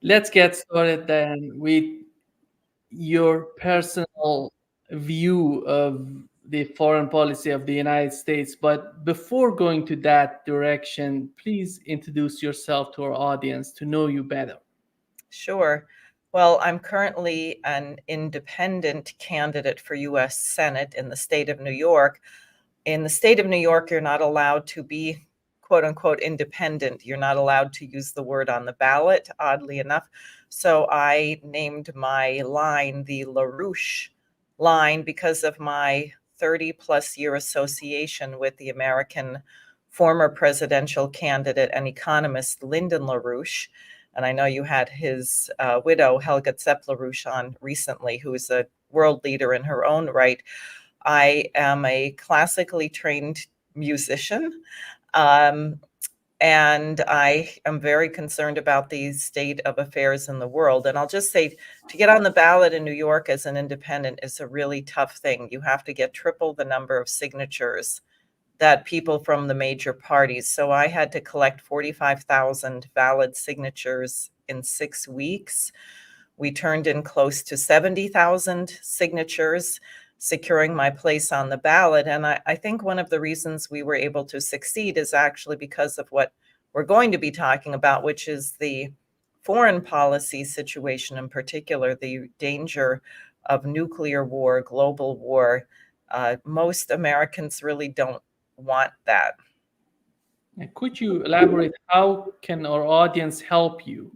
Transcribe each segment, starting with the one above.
Let's get started then with your personal view of the foreign policy of the United States. But before going to that direction, please introduce yourself to our audience to know you better. Sure. Well, I'm currently an independent candidate for U.S. Senate in the state of New York. In the state of New York, you're not allowed to be quote unquote independent. You're not allowed to use the word on the ballot, oddly enough. So I named my line the LaRouche line because of my 30 plus year association with the American former presidential candidate and economist Lyndon LaRouche. And I know you had his widow, Helga Zepp-LaRouche, on recently, who is a world leader in her own right. I am a classically trained musician, and I am very concerned about the state of affairs in the world. And I'll just say, to get on the ballot in New York as an independent is a really tough thing. You have to get triple the number of signatures that people from the major parties. So I had to collect 45,000 valid signatures in 6 weeks. We turned in close to 70,000 signatures, securing my place on the ballot. And I think one of the reasons we were able to succeed is actually because of what we're going to be talking about, which is the foreign policy situation, in particular, the danger of nuclear war, global war. Most Americans really don't want that. Could you elaborate how can our audience help you?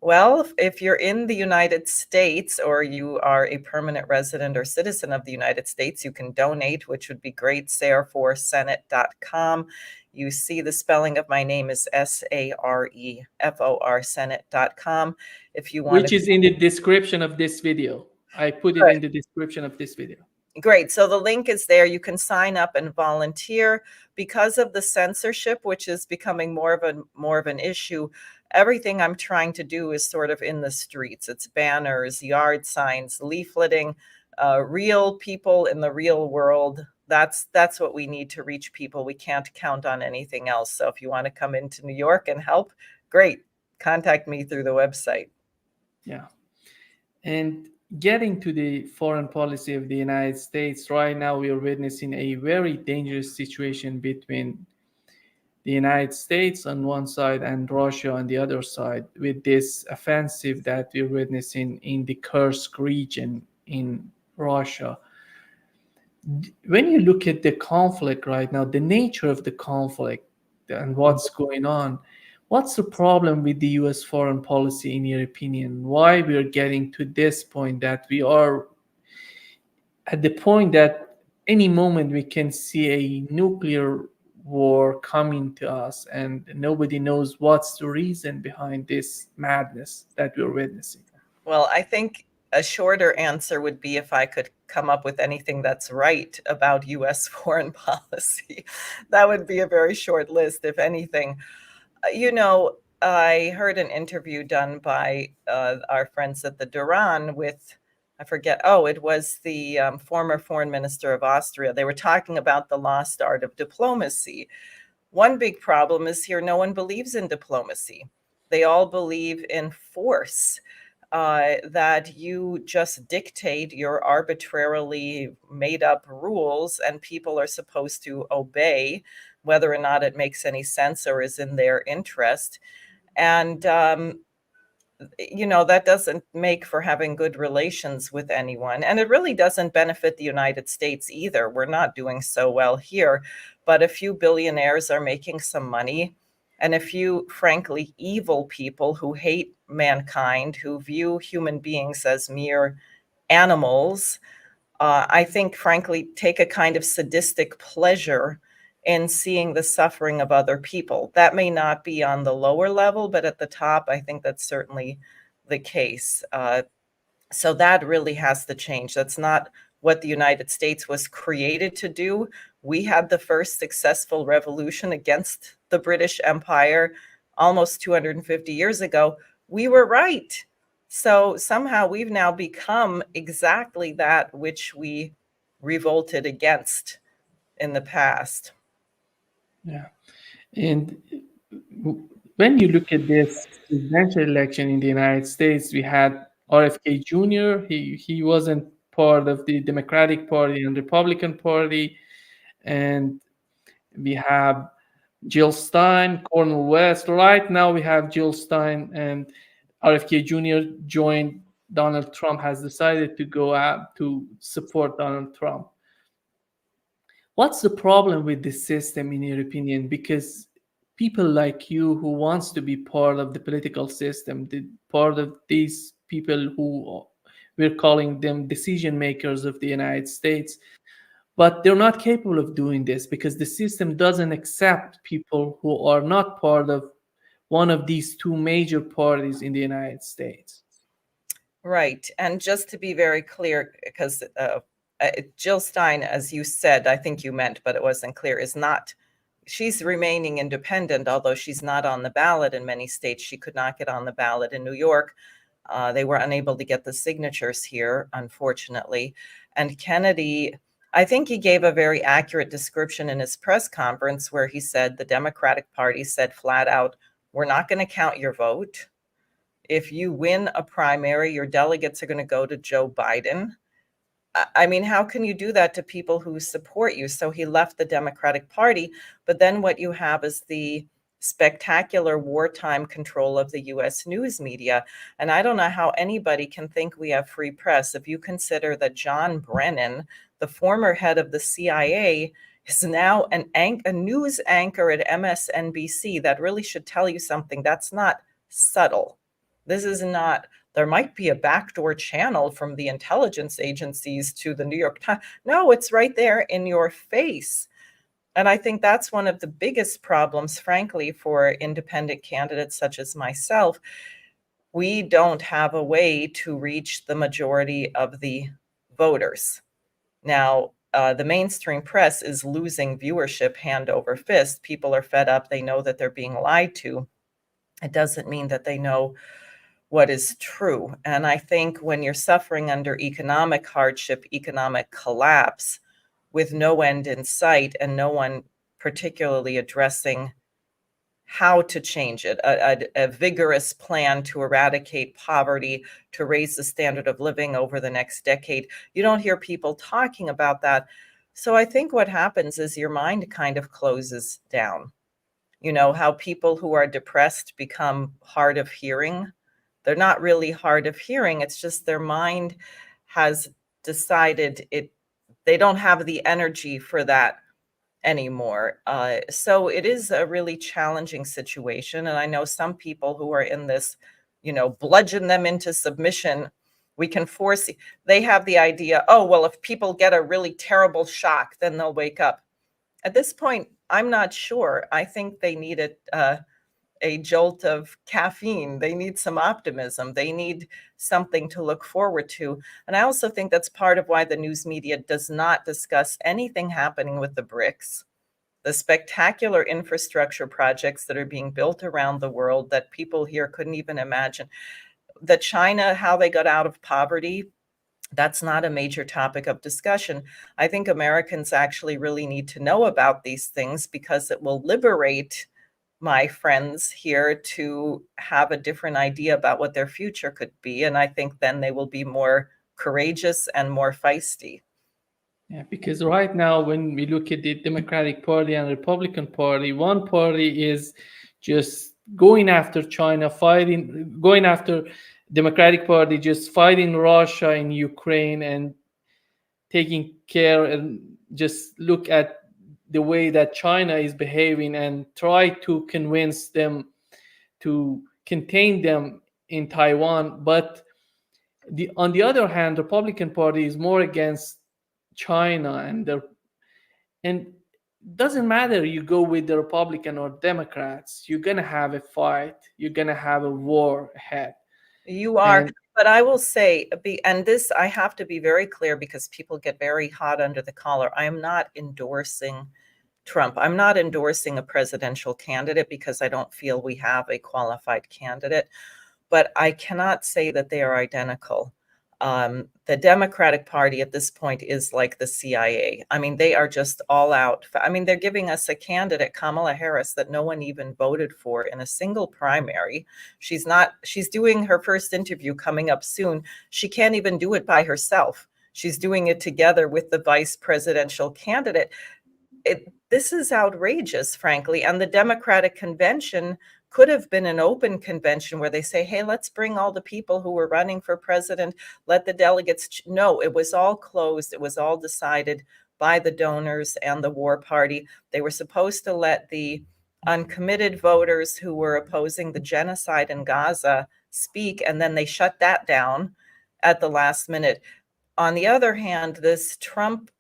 Well, if you're in the United States or you are a permanent resident or citizen of the United States, you can donate, which would be great. Sareforsenate.com. You see the spelling of my name is SAREFOR Senate.com. If you want, which is in the description of this video. I put it in the description of this video. Great. So the link is there. You can sign up and volunteer. Because of the censorship, which is becoming more of an issue, everything I'm trying to do is sort of in the streets. It's banners, yard signs, leafleting, real people in the real world. That's what we need to reach people. We can't count on anything else. So if you want to come into New York and help, great. Contact me through the website. Yeah. And getting to the foreign policy of the United States, right now we are witnessing a very dangerous situation between the United States on one side and Russia on the other side, with this offensive that we're witnessing in the Kursk region in Russia. When you look at the conflict right now, the nature of the conflict and what's going on, what's the problem with the US foreign policy in your opinion? Why we're getting to this point that we are at the point that any moment we can see a nuclear war coming to us and nobody knows what's the reason behind this madness that we're witnessing? Well, I think a shorter answer would be if I could come up with anything that's right about US foreign policy. That would be a very short list, if anything. I heard an interview done by our friends at the Duran with, I forget, it was the former foreign minister of Austria. They were talking about the lost art of diplomacy. One big problem is here, no one believes in diplomacy. They all believe in force. That you just dictate your arbitrarily made up rules and people are supposed to obey, whether or not it makes any sense or is in their interest. And, that doesn't make for having good relations with anyone. And it really doesn't benefit the United States either. We're not doing so well here, but a few billionaires are making some money. And a few, frankly, evil people who hate mankind, who view human beings as mere animals, I think, frankly, take a kind of sadistic pleasure in seeing the suffering of other people. That may not be on the lower level, but at the top, I think that's certainly the case. So that really has to change. That's not what the United States was created to do. We had the first successful revolution against the British Empire almost 250 years ago. We were right. So somehow we've now become exactly that which we revolted against in the past. Yeah. And when you look at this presidential election in the United States, we had RFK Jr. He wasn't part of the Democratic Party and Republican Party, and we have Jill Stein, Cornel West. Right now, we have Jill Stein and RFK Jr. joined Donald Trump, has decided to go out to support Donald Trump. What's the problem with this system, in your opinion? Because people like you who wants to be part of the political system, the part of these people who we're calling them decision makers of the United States, but they're not capable of doing this because the system doesn't accept people who are not part of one of these two major parties in the United States. Right. And just to be very clear, because Jill Stein, as you said, I think you meant, but it wasn't clear, is not, she's remaining independent, although she's not on the ballot in many states. She could not get on the ballot in New York. They were unable to get the signatures here, unfortunately. And Kennedy, I think he gave a very accurate description in his press conference where he said the Democratic Party said flat out, we're not going to count your vote. If you win a primary, your delegates are going to go to Joe Biden. I mean, how can you do that to people who support you? So he left the Democratic Party, but then what you have is the spectacular wartime control of the US news media. And I don't know how anybody can think we have free press if you consider that John Brennan, the former head of the CIA, is now a news anchor at MSNBC. That really should tell you something. That's not subtle. This is not, there might be a backdoor channel from the intelligence agencies to the New York Times. No, it's right there in your face. And I think that's one of the biggest problems, frankly, for independent candidates such as myself. We don't have a way to reach the majority of the voters. Now, the mainstream press is losing viewership hand over fist. People are fed up. They know that they're being lied to. It doesn't mean that they know what is true. And I think when you're suffering under economic hardship, economic collapse, with no end in sight and no one particularly addressing how to change it, a vigorous plan to eradicate poverty, to raise the standard of living over the next decade, you don't hear people talking about that. So I think what happens is your mind kind of closes down. You know, how people who are depressed become hard of hearing. They're not really hard of hearing. It's just their mind has decided they don't have the energy for that anymore. So it is a really challenging situation. And I know some people who are in this, bludgeon them into submission. We can force, they have the idea, oh, well, if people get a really terrible shock, then they'll wake up. At this point, I'm not sure. I think they need a jolt of caffeine. They need some optimism. They need something to look forward to. And I also think that's part of why the news media does not discuss anything happening with the BRICS, the spectacular infrastructure projects that are being built around the world that people here couldn't even imagine. That China, how they got out of poverty, that's not a major topic of discussion. I think Americans actually really need to know about these things because it will liberate my friends here to have a different idea about what their future could be. And I think then they will be more courageous and more feisty. Yeah, because right now, when we look at the Democratic Party and Republican Party, one party is just going after China, going after Democratic Party, just fighting Russia in Ukraine and taking care and just look at the way that China is behaving and try to convince them to contain them in Taiwan. But on the other hand, the Republican Party is more against China, and doesn't matter you go with the Republican or Democrats, you're gonna have a fight, you're gonna have a war ahead. You are, but I will say, and this I have to be very clear because people get very hot under the collar. I am not endorsing Trump. I'm not endorsing a presidential candidate because I don't feel we have a qualified candidate, but I cannot say that they are identical. The Democratic Party at this point is like the CIA. I mean, they are just all out. I mean, they're giving us a candidate, Kamala Harris, that no one even voted for in a single primary. She's doing her first interview coming up soon. She can't even do it by herself. She's doing it together with the vice presidential candidate. This is outrageous, frankly. And the Democratic convention could have been an open convention where they say, hey, let's bring all the people who were running for president, let the delegates. No, it was all closed. It was all decided by the donors and the war party. They were supposed to let the uncommitted voters who were opposing the genocide in Gaza speak, and then they shut that down at the last minute. On the other hand, this Trump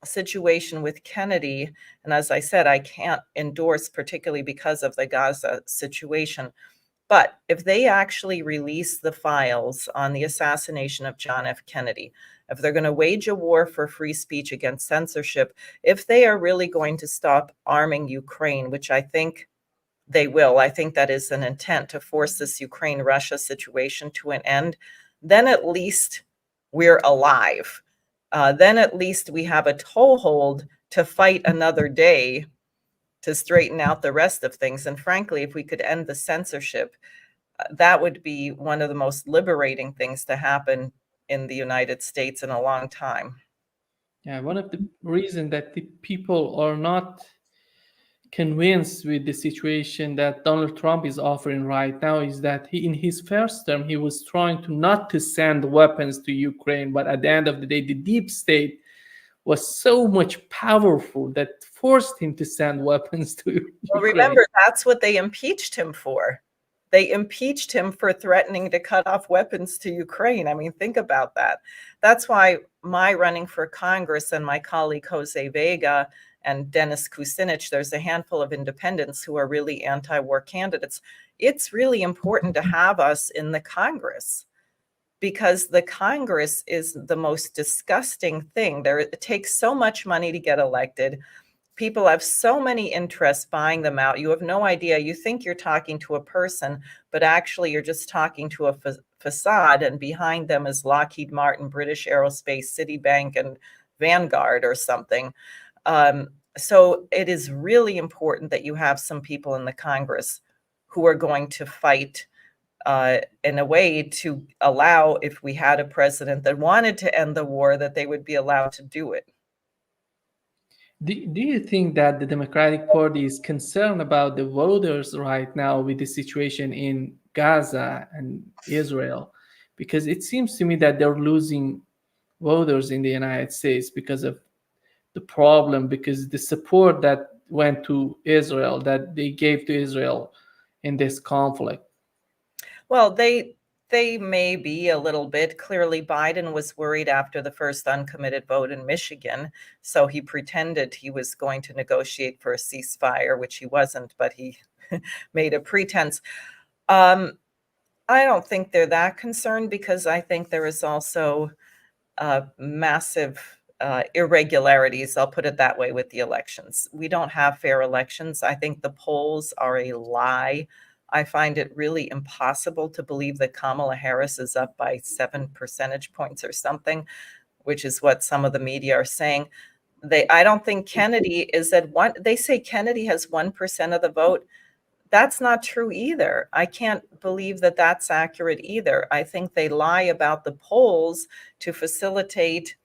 situation with Kennedy, and as I said, I can't endorse, particularly because of the Gaza situation, but if they actually release the files on the assassination of John F. Kennedy, if they're going to wage a war for free speech against censorship, if they are really going to stop arming Ukraine, which I think they will, I think that is an intent to force this Ukraine-Russia situation to an end, then at least we're alive. Then at least we have a toehold to fight another day to straighten out the rest of things. And frankly, if we could end the censorship, that would be one of the most liberating things to happen in the United States in a long time. Yeah, one of the reasons that the people are not convinced with the situation that Donald Trump is offering right now is that in his first term, he was trying to not to send weapons to Ukraine, but at the end of the day, the deep state was so much powerful that forced him to send weapons to Ukraine. Well, remember, that's what they impeached him for. They impeached him for threatening to cut off weapons to Ukraine. I mean, think about that. That's why my running for Congress and my colleague Jose Vega and Dennis Kucinich, there's a handful of independents who are really anti-war candidates. It's really important to have us in the Congress, because the Congress is the most disgusting thing. It takes so much money to get elected. People have so many interests buying them out. You have no idea. You think you're talking to a person, but actually you're just talking to a facade, and behind them is Lockheed Martin, British Aerospace, Citibank, and Vanguard or something. So it is really important that you have some people in the Congress who are going to fight in a way to allow, if we had a president that wanted to end the war, that they would be allowed to do it. Do you think that the Democratic Party is concerned about the voters right now with the situation in Gaza and Israel? Because it seems to me that they're losing voters in the United States because of the problem, because the support that went to Israel, that they gave to Israel in this conflict. Well, they may be a little bit. Clearly, Biden was worried after the first uncommitted vote in Michigan, so he pretended he was going to negotiate for a ceasefire, which he wasn't, but he made a pretense. I don't think they're that concerned, because I think there is also massive irregularities, I'll put it that way, with the elections. We don't have fair elections. I think the polls are a lie. I find it really impossible to believe that Kamala Harris is up by 7 percentage points or something, which is what some of the media are saying. I don't think Kennedy is at one. They say Kennedy has 1% of the vote. That's not true either. I can't believe that that's accurate either. I think they lie about the polls to facilitate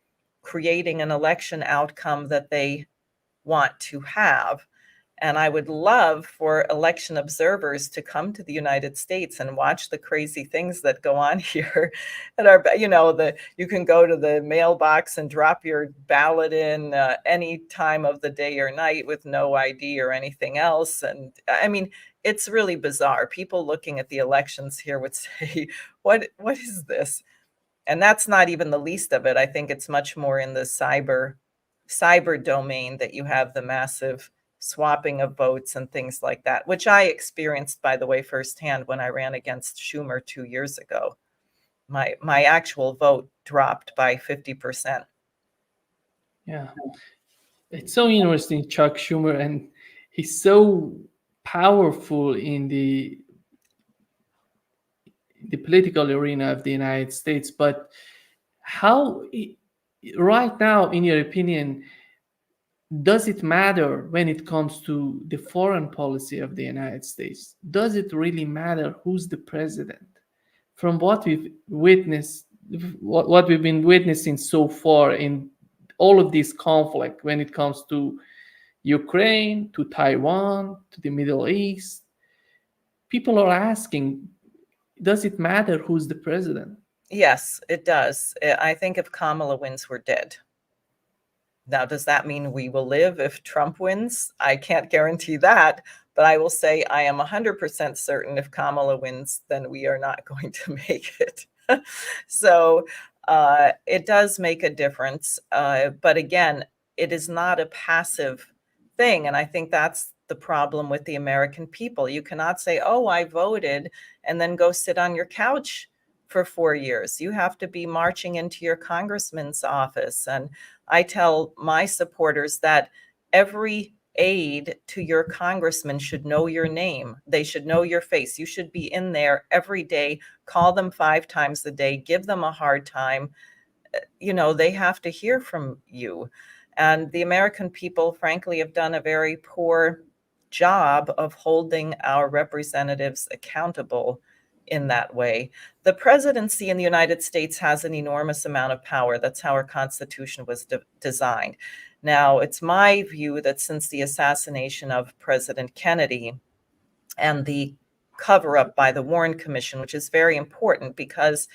creating an election outcome that they want to have. And I would love for election observers to come to the United States and watch the crazy things that go on here. And you can go to the mailbox and drop your ballot in any time of the day or night with no ID or anything else. And I mean, it's really bizarre. People looking at the elections here would say, what is this? And that's not even the least of it. I think it's much more in the cyber domain that you have the massive swapping of votes and things like that, which I experienced, by the way, firsthand when I ran against Schumer 2 years ago. My actual vote dropped by 50%. Yeah. It's so interesting, Chuck Schumer, and he's so powerful in the political arena of the United States, but How, right now, in your opinion, does it matter when it comes to the foreign policy of the United States? Does it really matter who's the president? From what we've witnessed, what we've been witnessing so far in all of this conflict, when it comes to Ukraine, to Taiwan, to the Middle East, people are asking, does it matter who's the president? Yes, it does. I think if Kamala wins, we're dead. Now, does that mean we will live if Trump wins? I can't guarantee that, but I will say I am 100% certain if Kamala wins, then we are not going to make it. So it does make a difference. But again, it is not a passive thing. And I think that's the problem with the American people. You cannot say, oh, I voted, and then go sit on your couch for 4 years. You have to be marching into your congressman's office. And I tell my supporters that every aide to your congressman should know your name. They should know your face. You should be in there every day, call them 5 times a day, give them a hard time. They have to hear from you. And the American people, frankly, have done a very poor job of holding our representatives accountable in that way. The presidency in the United States has an enormous amount of power. That's how our Constitution was designed. Now, it's my view that since the assassination of President Kennedy and the cover-up by the Warren Commission, which is very important, because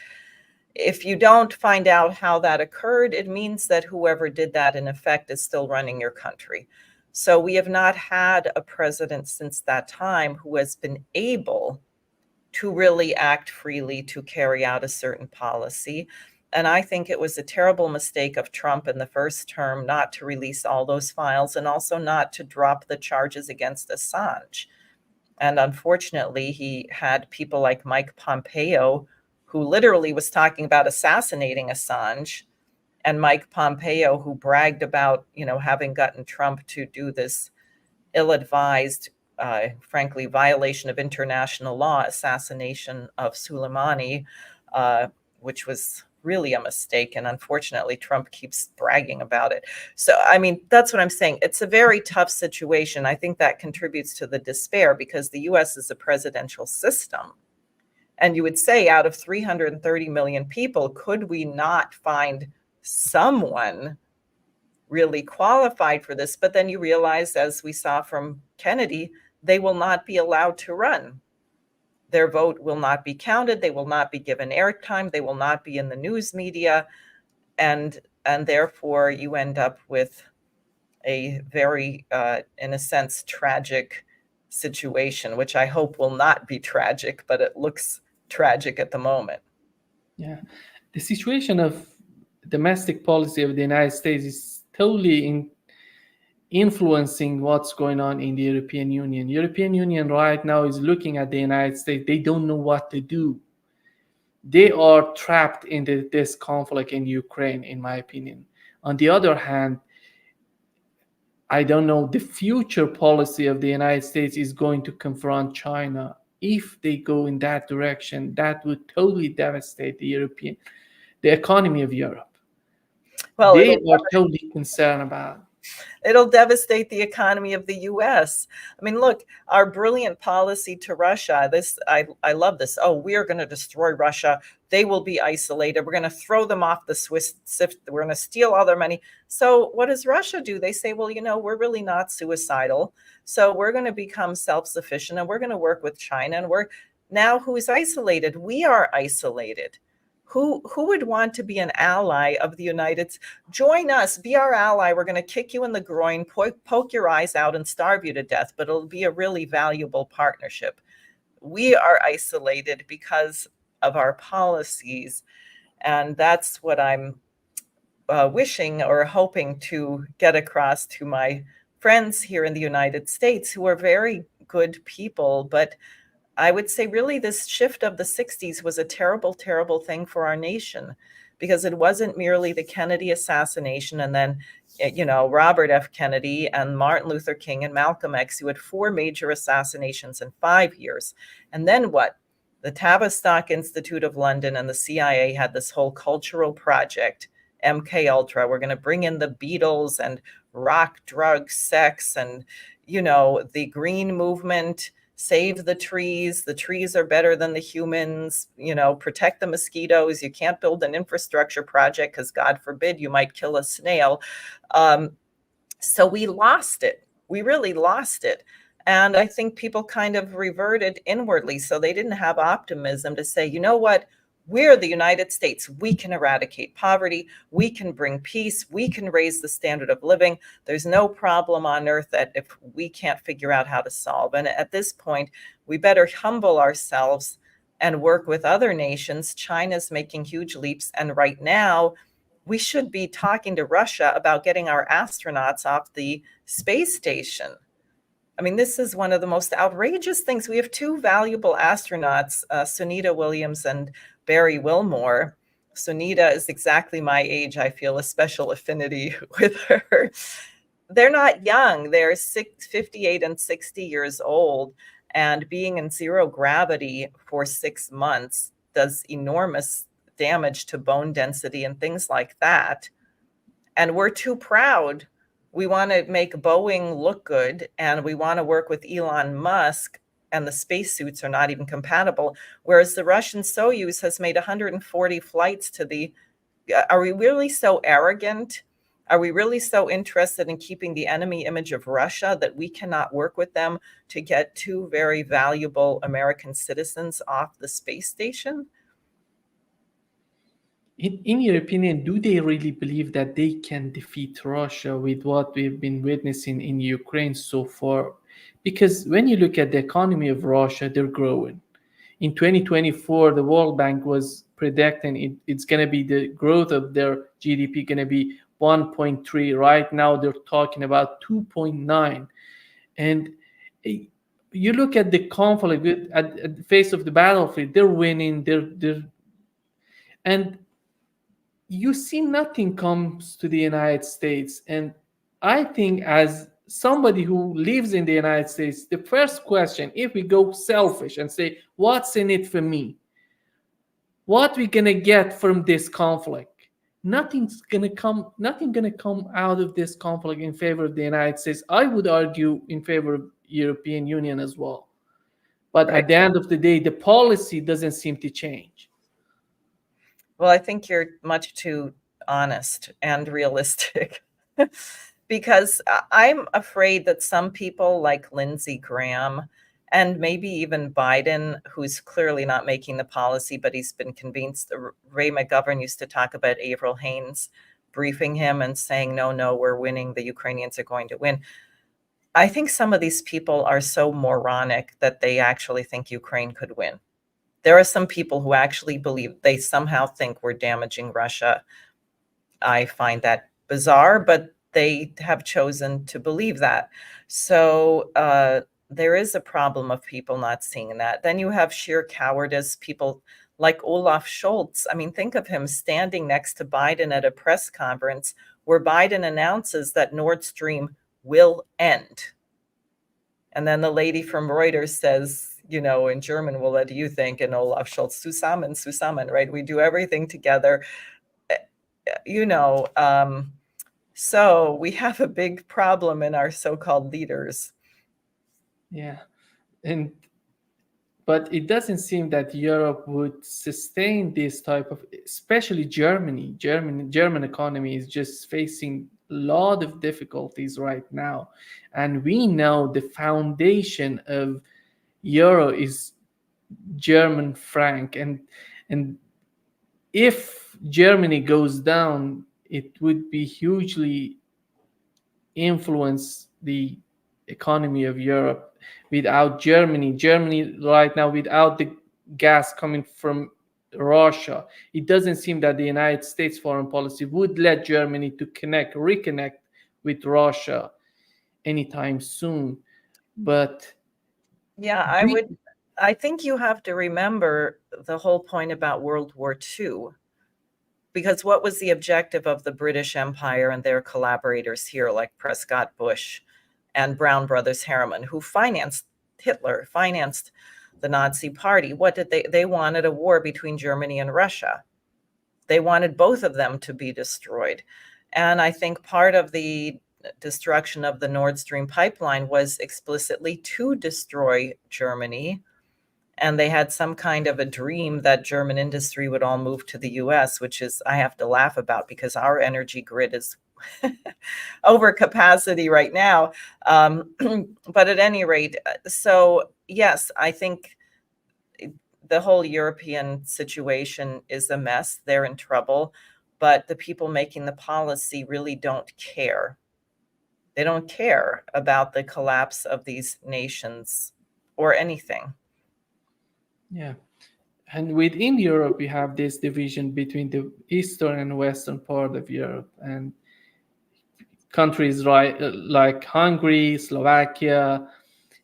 if you don't find out how that occurred, it means that whoever did that in effect is still running your country. So we have not had a president since that time who has been able to really act freely to carry out a certain policy. And I think it was a terrible mistake of Trump in the first term not to release all those files, and also not to drop the charges against Assange. And unfortunately, he had people like Mike Pompeo, who literally was talking about assassinating Assange, and Mike Pompeo, who bragged about, having gotten Trump to do this ill-advised, frankly, violation of international law, assassination of Soleimani, which was really a mistake. And unfortunately, Trump keeps bragging about it. So, that's what I'm saying. It's a very tough situation. I think that contributes to the despair, because the US is a presidential system. And you would say, out of 330 million people, could we not find someone really qualified for this? But then you realize, as we saw from Kennedy, they will not be allowed to run. Their vote will not be counted. They will not be given airtime. They will not be in the news media. And therefore, you end up with a very, in a sense, tragic situation, which I hope will not be tragic, but it looks tragic at the moment. Yeah. The situation of domestic policy of the United States is totally influencing what's going on in the European Union. European Union right now is looking at the United States. They don't know what to do. They are trapped in this conflict in Ukraine, in my opinion. On the other hand, I don't know, the future policy of the United States is going to confront China. If they go in that direction, that would totally devastate the economy of Europe. Well, they are totally concerned about. It'll devastate the economy of the US. Look, our brilliant policy to Russia, I love this. Oh, we are going to destroy Russia. They will be isolated. We're going to throw them off the Swiss SIFT. We're going to steal all their money. So what does Russia do? They say, well, we're really not suicidal. So we're going to become self-sufficient, and we're going to work with China. And now who is isolated? We are isolated. Who would want to be an ally of the United States? Join us, be our ally. We're going to kick you in the groin, poke your eyes out, and starve you to death, but it'll be a really valuable partnership. We are isolated because of our policies, and that's what I'm wishing or hoping to get across to my friends here in the United States, who are very good people, but I would say really this shift of the 60s was a terrible, terrible thing for our nation, because it wasn't merely the Kennedy assassination and then, Robert F. Kennedy and Martin Luther King and Malcolm X, who had 4 major assassinations in 5 years. And then what? The Tavistock Institute of London and the CIA had this whole cultural project, MK Ultra. We're going to bring in the Beatles and rock, drugs, sex, and, the green movement, save the trees. The trees are better than the humans, protect the mosquitoes. You can't build an infrastructure project because God forbid you might kill a snail. So we lost it. We really lost it. And I think people kind of reverted inwardly. So they didn't have optimism to say, you know what? We're the United States. We can eradicate poverty. We can bring peace. We can raise the standard of living. There's no problem on earth that if we can't figure out how to solve. And at this point, we better humble ourselves and work with other nations. China's making huge leaps. And right now, we should be talking to Russia about getting our astronauts off the space station. I mean, this is one of the most outrageous things. We have two valuable astronauts, Sunita Williams and Barry Wilmore. Sunita is exactly my age. I feel a special affinity with her. They're not young. They're 58 and 60 years old. And being in zero gravity for 6 months does enormous damage to bone density and things like that. And we're too proud. We want to make Boeing look good, and we want to work with Elon Musk, and the spacesuits are not even compatible. Whereas the Russian Soyuz has made 140 flights to the. Are we really so arrogant? Are we really so interested in keeping the enemy image of Russia that we cannot work with them to get two very valuable American citizens off the space station? In your opinion, do they really believe that they can defeat Russia with what we've been witnessing in Ukraine so far? Because when you look at the economy of Russia, they're growing. In 2024, the World Bank was predicting it's going to be the growth of their GDP going to be 1.3. Right now, they're talking about 2.9. And you look at the conflict at the face of the battlefield, they're winning. And you see nothing comes to the United States. And I think as somebody who lives in the United States, the first question, if we go selfish and say, what's in it for me? What we gonna get from this conflict? Nothing's gonna come out of this conflict in favor of the United States. I would argue in favor of European Union as well. But Right. At the end of the day, the policy doesn't seem to change. Well, I think you're much too honest and realistic because I'm afraid that some people like Lindsey Graham and maybe even Biden, who's clearly not making the policy, but he's been convinced. Ray McGovern used to talk about Avril Haines briefing him and saying, no, we're winning. The Ukrainians are going to win. I think some of these people are so moronic that they actually think Ukraine could win. There are some people who actually believe, they somehow think we're damaging Russia. I find that bizarre, but they have chosen to believe that. So there is a problem of people not seeing that. Then you have sheer cowardice, people like Olaf Scholz. I mean, think of him standing next to Biden at a press conference where Biden announces that Nord Stream will end. And then the lady from Reuters says, in German, well, what do you think? And Olaf Scholz, zusammen, right? We do everything together, so we have a big problem in our so-called leaders. Yeah. But it doesn't seem that Europe would sustain this type of, especially Germany. German economy is just facing a lot of difficulties right now. And we know the foundation of euro is German franc. And if Germany goes down, it would be hugely influence the economy of Europe. Without Germany right now, without the gas coming from Russia, it doesn't seem that the United States foreign policy would let Germany to reconnect with Russia anytime soon. But yeah, I think you have to remember the whole point about World War II, because what was the objective of the British Empire and their collaborators here, like Prescott Bush and Brown Brothers Harriman, who financed Hitler, financed the Nazi Party. What did they wanted a war between Germany and Russia. They wanted both of them to be destroyed. And I think part of the destruction of the Nord Stream pipeline was explicitly to destroy Germany. And they had some kind of a dream that German industry would all move to the US, which is, I have to laugh about because our energy grid is over capacity right now. But at any rate, so yes, I think the whole European situation is a mess. They're in trouble, but the people making the policy really don't care. They don't care about the collapse of these nations or anything. Yeah. And within Europe, we have this division between the eastern and western part of Europe. And countries like Hungary, Slovakia,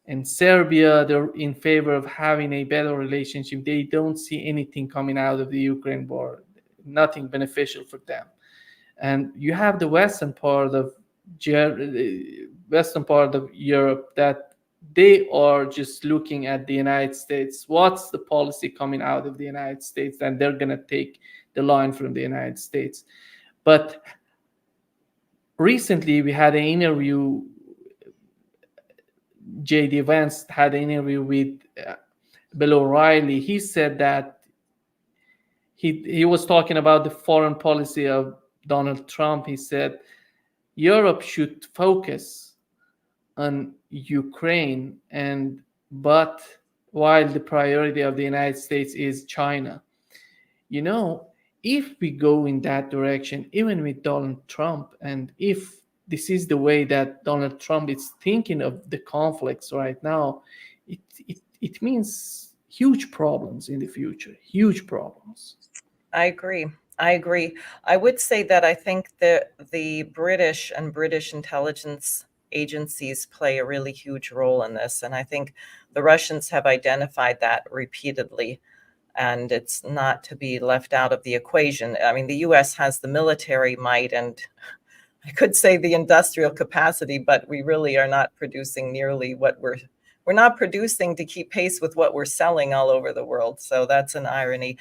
and Serbia, they're in favor of having a better relationship. They don't see anything coming out of the Ukraine war, nothing beneficial for them. And you have the western part of Europe that they are just looking at the United States. What's the policy coming out of the United States? And they're going to take the line from the United States. But recently, we had an interview. J.D. Vance had an interview with Bill O'Reilly. He said that he was talking about the foreign policy of Donald Trump. He said Europe should focus on Ukraine, but while the priority of the United States is China. You know, if we go in that direction, even with Donald Trump, and if this is the way that Donald Trump is thinking of the conflicts right now, it means huge problems in the future, huge problems. I agree. I would say that I think that the British and British intelligence agencies play a really huge role in this. And I think the Russians have identified that repeatedly, and it's not to be left out of the equation. I mean, the US has the military might and I could say the industrial capacity, but we really are not producing nearly what we're not producing to keep pace with what we're selling all over the world. So that's an irony.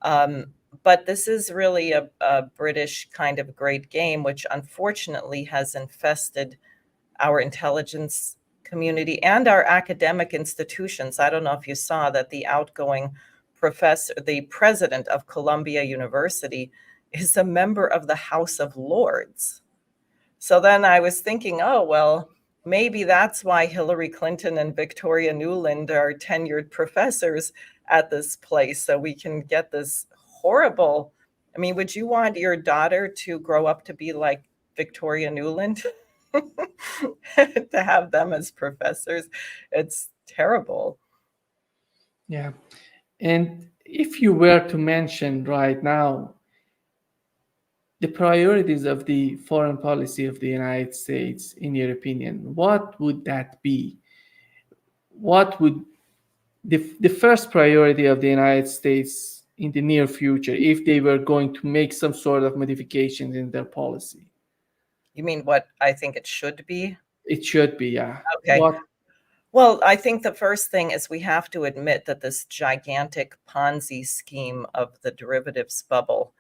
But this is really a British kind of great game, which unfortunately has infested our intelligence community and our academic institutions. I don't know if you saw that the outgoing professor, the president of Columbia University, is a member of the House of Lords. So then I was thinking, oh, well, maybe that's why Hillary Clinton and Victoria Nuland are tenured professors at this place. So we can get this horrible. I mean, would you want your daughter to grow up to be like Victoria Nuland? To have them as professors? It's terrible. Yeah. And if you were to mention right now the priorities of the foreign policy of the United States, in your opinion, what would that be? What would the first priority of the United States in the near future if they were going to make some sort of modifications in their policy? You mean what I think it should be? It should be, yeah. Okay. Well, I think the first thing is we have to admit that this gigantic Ponzi scheme of the derivatives bubble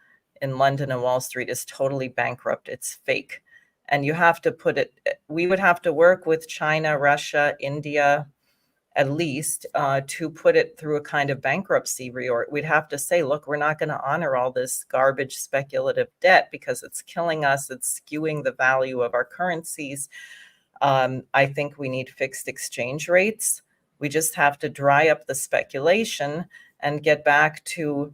in London and Wall Street is totally bankrupt. It's fake. And you have to we would have to work with China, Russia, India, at least, to put it through a kind of bankruptcy reorg. We'd have to say, look, we're not going to honor all this garbage speculative debt because it's killing us. It's skewing the value of our currencies. I think we need fixed exchange rates. We just have to dry up the speculation and get back to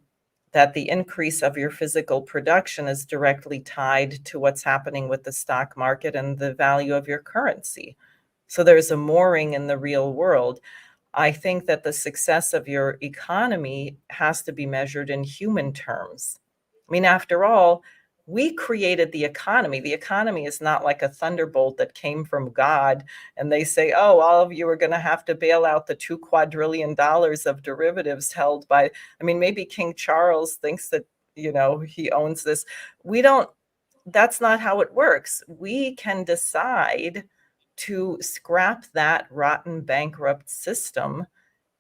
that the increase of your physical production is directly tied to what's happening with the stock market and the value of your currency. So there's a mooring in the real world. I think that the success of your economy has to be measured in human terms. I mean, after all, we created the economy. The economy is not like a thunderbolt that came from God and they say, oh, all of you are going to have to bail out the $2 quadrillion of derivatives held by, I mean, maybe King Charles thinks that, he owns this. That's not how it works. We can decide to scrap that rotten, bankrupt system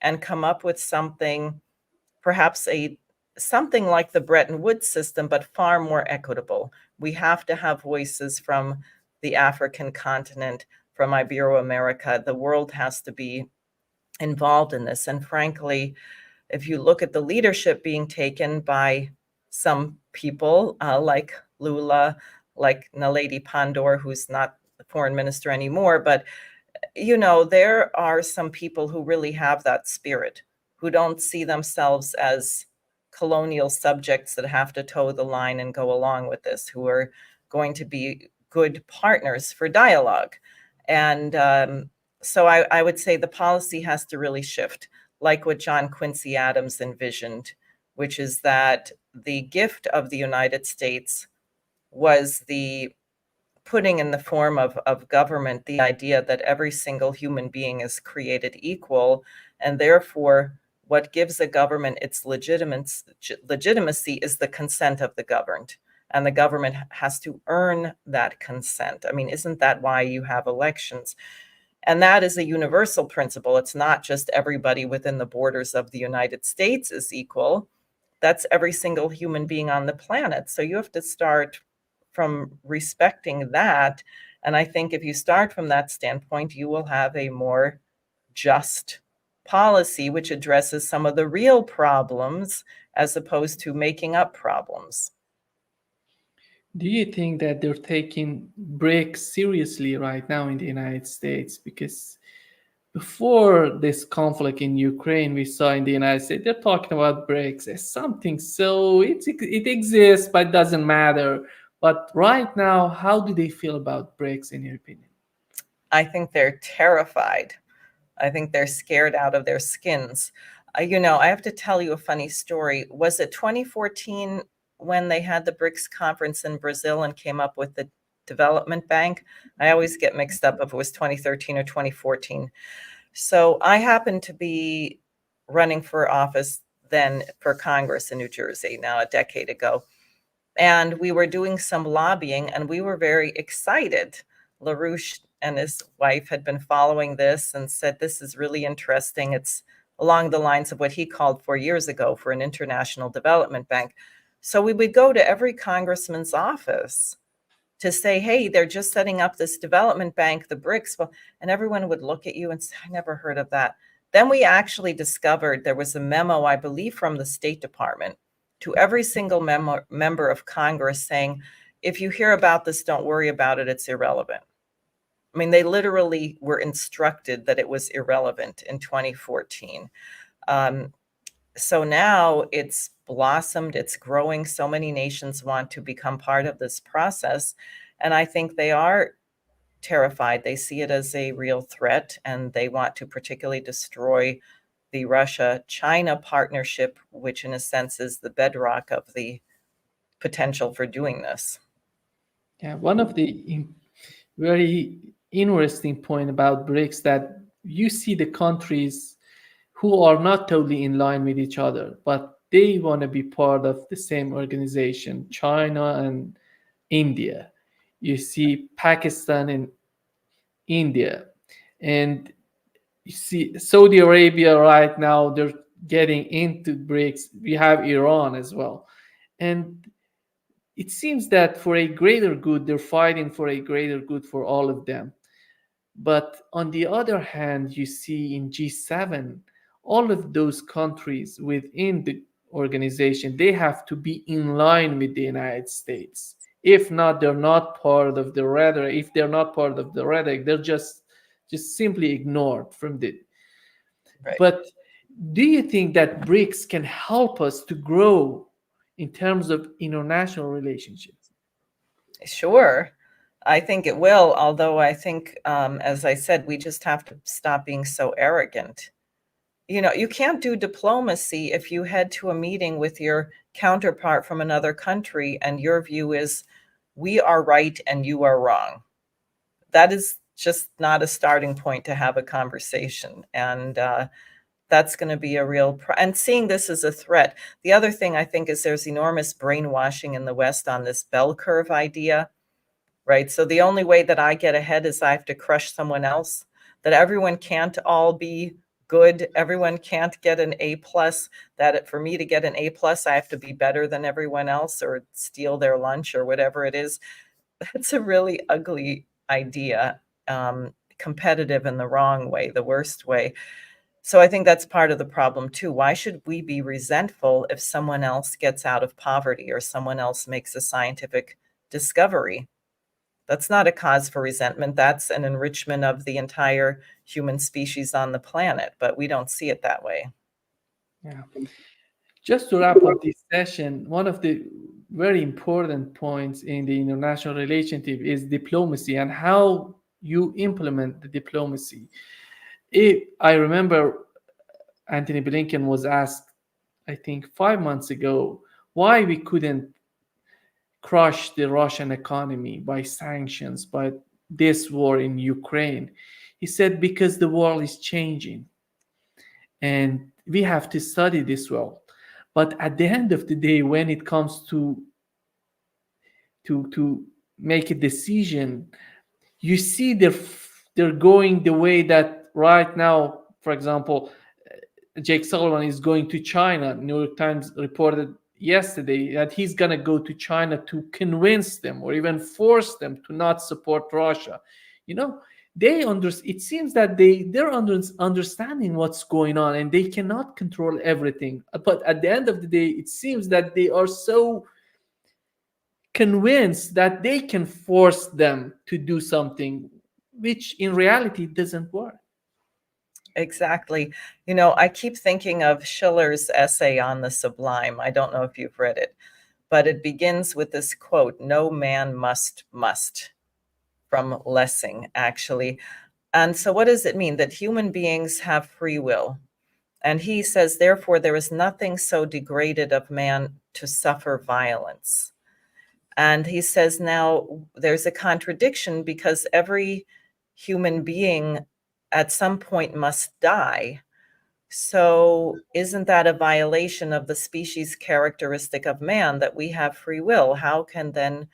and come up with something, perhaps something like the Bretton Woods system, but far more equitable. We have to have voices from the African continent, from Ibero-America. The world has to be involved in this. And frankly, if you look at the leadership being taken by some people like Lula, like Naledi Pandor, who's not the foreign minister anymore, but there are some people who really have that spirit, who don't see themselves as colonial subjects that have to toe the line and go along with this, who are going to be good partners for dialogue. And so I would say the policy has to really shift, like what John Quincy Adams envisioned, which is that the gift of the United States was the putting in the form of government the idea that every single human being is created equal, and therefore what gives a government its legitimacy is the consent of the governed, and the government has to earn that consent. I mean, isn't that why you have elections? And that is a universal principle. It's not just everybody within the borders of the United States is equal. That's every single human being on the planet. So you have to start from respecting that. And I think if you start from that standpoint, you will have a more just policy, which addresses some of the real problems as opposed to making up problems. Do you think that they're taking BRICS seriously right now in the United States? Because before this conflict in Ukraine, we saw in the United States, they're talking about BRICS as something so it exists, but it doesn't matter. But right now, how do they feel about BRICS, in your opinion? I think they're terrified. I think they're scared out of their skins. I have to tell you a funny story. Was it 2014 when they had the BRICS conference in Brazil and came up with the development bank? I always get mixed up if it was 2013 or 2014. So I happened to be running for office then for Congress in New Jersey, now a decade ago. And we were doing some lobbying and we were very excited. LaRouche and his wife had been following this and said, this is really interesting. It's along the lines of what he called 4 years ago for an international development bank. So we would go to every congressman's office to say, hey, they're just setting up this development bank, the BRICS. And everyone would look at you and say, I never heard of that. Then we actually discovered there was a memo, I believe, from the State Department to every single member of Congress saying, if you hear about this, don't worry about it, it's irrelevant. I mean, they literally were instructed that it was irrelevant in 2014. So now it's blossomed, it's growing. So many nations want to become part of this process. And I think they are terrified. They see it as a real threat, and they want to particularly destroy the Russia-China partnership, which in a sense is the bedrock of the potential for doing this. Yeah, one of the very interesting point about BRICS that you see the countries who are not totally in line with each other, but they want to be part of the same organization, China and India. You see Pakistan and India. And you see Saudi Arabia right now, they're getting into BRICS. We have Iran as well. And it seems that for a greater good, they're fighting for a greater good for all of them. But on the other hand, you see in G7, all of those countries within the organization, they have to be in line with the United States. If not, they're not part of the rhetoric. If they're not part of the rhetoric, they're just simply ignored from the. Right. But do you think that BRICS can help us to grow in terms of international relationships? Sure. I think it will, although I think, as I said, we just have to stop being so arrogant. You can't do diplomacy if you head to a meeting with your counterpart from another country and your view is, we are right and you are wrong. That is just not a starting point to have a conversation. And that's going to be a real and seeing this as a threat. The other thing I think is there's enormous brainwashing in the West on this bell curve idea, right? So the only way that I get ahead is I have to crush someone else, that everyone can't all be good. Everyone can't get an A plus, that for me to get an A plus, I have to be better than everyone else or steal their lunch or whatever it is. That's a really ugly idea, competitive in the wrong way, the worst way. So I think that's part of the problem too. Why should we be resentful if someone else gets out of poverty or someone else makes a scientific discovery? That's not a cause for resentment. That's an enrichment of the entire human species on the planet, but we don't see it that way. Yeah. Just to wrap up this session, one of the very important points in the international relationship is diplomacy and how you implement the diplomacy. I remember Antony Blinken was asked, I think 5 months ago, why we couldn't crush the Russian economy by sanctions, by this war in Ukraine. He said, because the world is changing and we have to study this world. But at the end of the day, when it comes to make a decision, you see they're going the way that right now, for example, Jake Sullivan is going to China. New York Times reported yesterday that he's going to go to China to convince them or even force them to not support Russia. You know, it seems that they're understanding what's going on and they cannot control everything. But at the end of the day, it seems that they are so convinced that they can force them to do something, which in reality doesn't work. Exactly. You know, I keep thinking of Schiller's essay on the sublime. I don't know if you've read it, but it begins with this quote, "No man must," from Lessing, actually. And so what does it mean? That human beings have free will. And he says, therefore, there is nothing so degraded of man to suffer violence. And he says, now there's a contradiction because every human being at some point must die. So isn't that a violation of the species characteristic of man that we have free will? How can then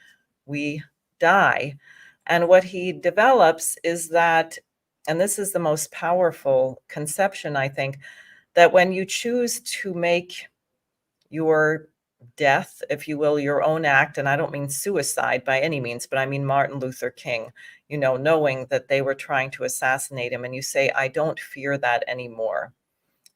we die? And what he develops is that, and this is the most powerful conception, I think, that when you choose to make your death, if you will, your own act, and I don't mean suicide by any means, but I mean Martin Luther King, you know, knowing that they were trying to assassinate him, and you say, I don't fear that anymore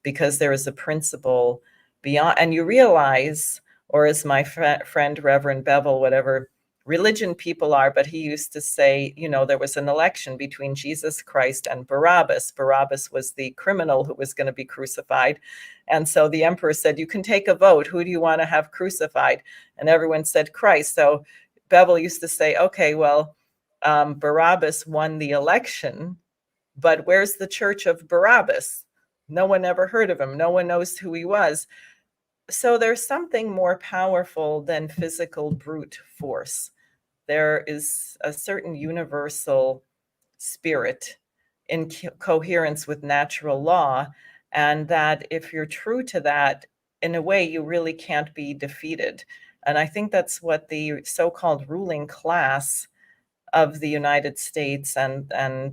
because there is a principle beyond, and you realize, or as my friend Reverend Bevel, whatever religion people are, but he used to say, you know, there was an election between Jesus Christ and Barabbas. Barabbas was the criminal who was going to be crucified. And so the emperor said, you can take a vote. Who do you want to have crucified? And everyone said Christ. So Bevel used to say, okay, well, Barabbas won the election, but where's the church of Barabbas? No one ever heard of him. No one knows who he was. So there's something more powerful than physical brute force. There is a certain universal spirit in coherence with natural law, and that if you're true to that, in a way, you really can't be defeated. And I think that's what the so-called ruling class of the United States and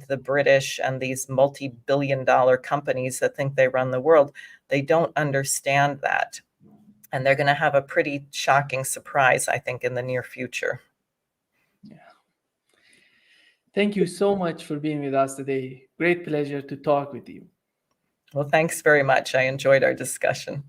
the British and these multi-billion-dollar companies that think they run the world, they don't understand that. And they're going to have a pretty shocking surprise, I think, in the near future. Yeah. Thank you so much for being with us today. Great pleasure to talk with you. Well, thanks very much. I enjoyed our discussion.